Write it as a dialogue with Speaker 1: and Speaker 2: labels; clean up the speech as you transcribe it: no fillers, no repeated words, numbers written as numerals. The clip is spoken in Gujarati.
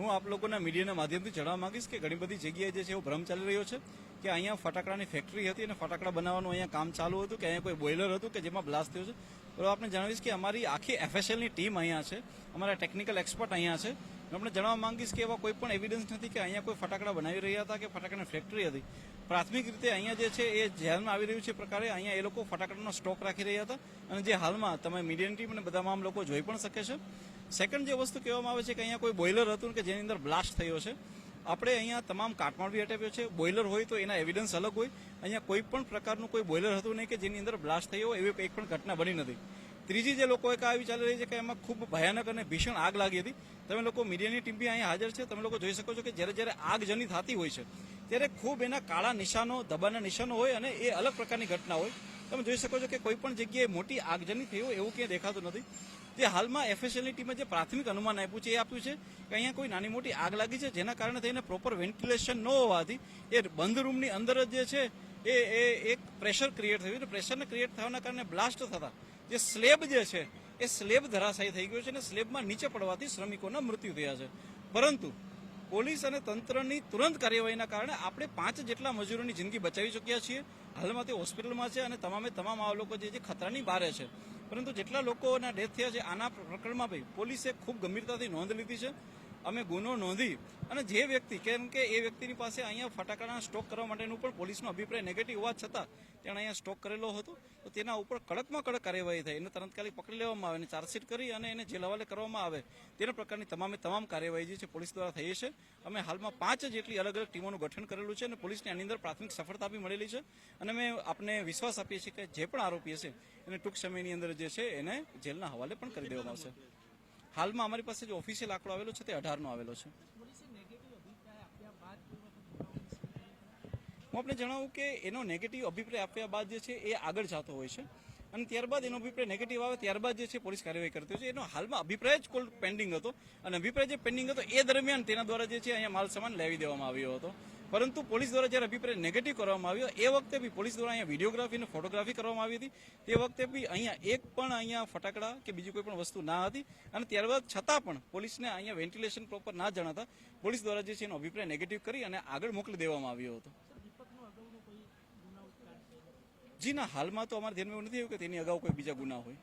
Speaker 1: હું આપ લોકોના મીડિયાના માધ્યમથી જણાવવા માંગીશ કે ઘણી બધી જગ્યાએ જે છે એવો ભ્રમ ચાલી રહ્યો છે કે અહીંયા ફટાકડાની ફેક્ટરી હતી અને ફટાકડા બનાવવાનું અહીંયા કામ ચાલુ હતું કે અહીંયા કોઈ બોઇલર હતું કે જેમાં બ્લાસ્ટ થયો છે. તો આપણે જણાવીશ કે અમારી આખી એફએસએલની ટીમ અહીંયા છે, અમારા ટેકનિકલ એક્સપર્ટ અહીંયા છે. આપણે જણાવવા માંગીશ કે એવા કોઈ પણ એવિડન્સ નથી કે અહીંયા કોઈ ફટાકડા બનાવી રહ્યા હતા કે ફટાકડાની ફેક્ટરી હતી. પ્રાથમિક રીતે અહીંયા જે છે એ ધ્યાનમાં આવી રહ્યું છે પ્રકારે અહીંયા એ લોકો ફટાકડાનો સ્ટોક રાખી રહ્યા હતા અને જે હાલમાં તમે મીડિયાની ટીમ અને બધા આમ લોકો જોઈ પણ શકે છે. સેકન્ડ જે વસ્તુ કહેવામાં આવે છે કે અહીંયા કોઈ બોઇલર હતું કે જેની અંદર બ્લાસ્ટ થયો છે. આપણે અહીંયા તમામ કાટમાળ બી હટાવ્યો છે. બોઇલર હોય તો એના એવિડન્સ અલગ હોય. અહીંયા કોઈ પણ પ્રકારનું કોઈ બોઇલર હતું નહીં કે જેની અંદર બ્લાસ્ટ થયો હોય એવી એક પણ ઘટના બની નથી. ત્રીજી જે લોકો એક આવી ચાલી રહી છે કે એમાં ખૂબ ભયાનક અને ભીષણ આગ લાગી હતી. તમે લોકો મીડિયાની ટીમ બી અહીંયા હાજર છે. તમે લોકો જોઈ શકો છો કે જ્યારે આગજની થતી હોય છે ત્યારે ખૂબ એના કાળા નિશાનો, દબાણના નિશાનો હોય અને એ અલગ પ્રકારની ઘટના હોય. તમે જોઈ શકો છો કે કોઈ પણ જગ્યાએ મોટી આગજની થઈ હોય એવું ક્યાંય દેખાતું નથી. જે હાલમાં એફએસએલની ટીમે જે પ્રાથમિક અનુમાન આપ્યું છે એ આપ્યું છે કે અહીંયા કોઈ નાની મોટી આગ લાગી છે જેના કારણે થઈને પ્રોપર વેન્ટિલેશન ન હોવાથી એ બંધ રૂમની અંદર જ જે છે એ એક પ્રેશર ક્રિએટ થયું. પ્રેશરને ક્રિએટ થવાના કારણે બ્લાસ્ટ થતા જે સ્લેબ જે છે એ સ્લેબ ધરાશાયી થઈ ગયો છે અને સ્લેબમાં નીચે પડવાથી શ્રમિકોના મૃત્યુ થયા છે. પરંતુ પોલીસ અને તંત્રની તુરંત કાર્યવાહીના કારણે આપણે 5 જેટલા મજૂરોની જિંદગી બચાવી ચૂક્યા છીએ. હાલમાં તે હોસ્પિટલમાં છે અને તમામ આ લોકો જે ખતરાની બહાર છે. પરંતુ જેટલા લોકોના ડેથ થયા છે આના પ્રકરણમાં ભાઈ પોલીસે ખૂબ ગંભીરતાથી નોંધ લીધી છે. અમે ગુનો નોંધી અને જે વ્યક્તિ, કેમ કે એ વ્યક્તિની પાસે અહીંયા ફટાકડાના સ્ટોક કરવા માટેનું પણ પોલીસનો અભિપ્રાય નેગેટિવ હોવા છતાં તેણે અહીંયા સ્ટોક કરેલો હતો. તો તેના ઉપર કડકમાં કડક કાર્યવાહી થઈ એને તરંતકાલી પકડી લેવામાં આવે અને ચાર્જશીટ કરી અને એને જેલ હવાલે કરવામાં આવે તેના પ્રકારની તમામ કાર્યવાહી જે છે પોલીસ દ્વારા થઈ છે. અમે હાલમાં 5 જેટલી અલગ અલગ ટીમોનું ગઠન કરેલું છે અને પોલીસને આની અંદર પ્રાથમિક સફળતા બી મળેલી છે. અને અમે આપને વિશ્વાસ આપીએ છીએ કે જે પણ આરોપી હશે એને ટૂંક સમયની અંદર જે છે એને જેલના હવાલે પણ કરી દેવામાં આવશે. હાલમાં અમારી પાસે જે ઓફિશિયલ આંકડો આવેલો છે તે 18નો આવેલો છે. હું આપને જણાવું કે એનો નેગેટિવ અભિપ્રાય આપ્યા બાદ જે છે એ આગળ જતો હોય છે અને ત્યારબાદ એનો અભિપ્રાય નેગેટિવ આવે ત્યારબાદ જે છે પોલીસ કાર્યવાહી કરતી હોય છે. એનો હાલમાં અભિપ્રાય જ કોલ પેન્ડિંગ હતો અને અભિપ્રાય જે પેન્ડિંગ હતો એ દરમિયાન તેના દ્વારા જે છે અહીંયા માલ સામાન લાવી દેવામાં આવ્યો હતો. પરંતુ પોલીસ દ્વારા જ્યારે અભિપ્રાય નેગેટિવ કરવામાં આવ્યો એ વખતે બી પોલીસ દ્વારા અહીંયા વિડીયોગ્રાફી અને ફોટોગ્રાફી કરવામાં આવી હતી. તે વખતે બી અહીંયા એક પણ અહીંયા ફટાકડા કે બીજી કોઈ પણ વસ્તુ ના હતી અને ત્યારબાદ છતાં પણ પોલીસને અહીંયા વેન્ટિલેશન પ્રોપર ના જણાતા પોલીસ દ્વારા જે છે એનો અભિપ્રાય નેગેટિવ કરી અને આગળ મોકલી દેવામાં આવ્યો હતો. જી ના, હાલમાં તો અમારા ધ્યાનમાં એવું નથી આવ્યું કે તેની અગાઉ કોઈ બીજા ગુના હોય.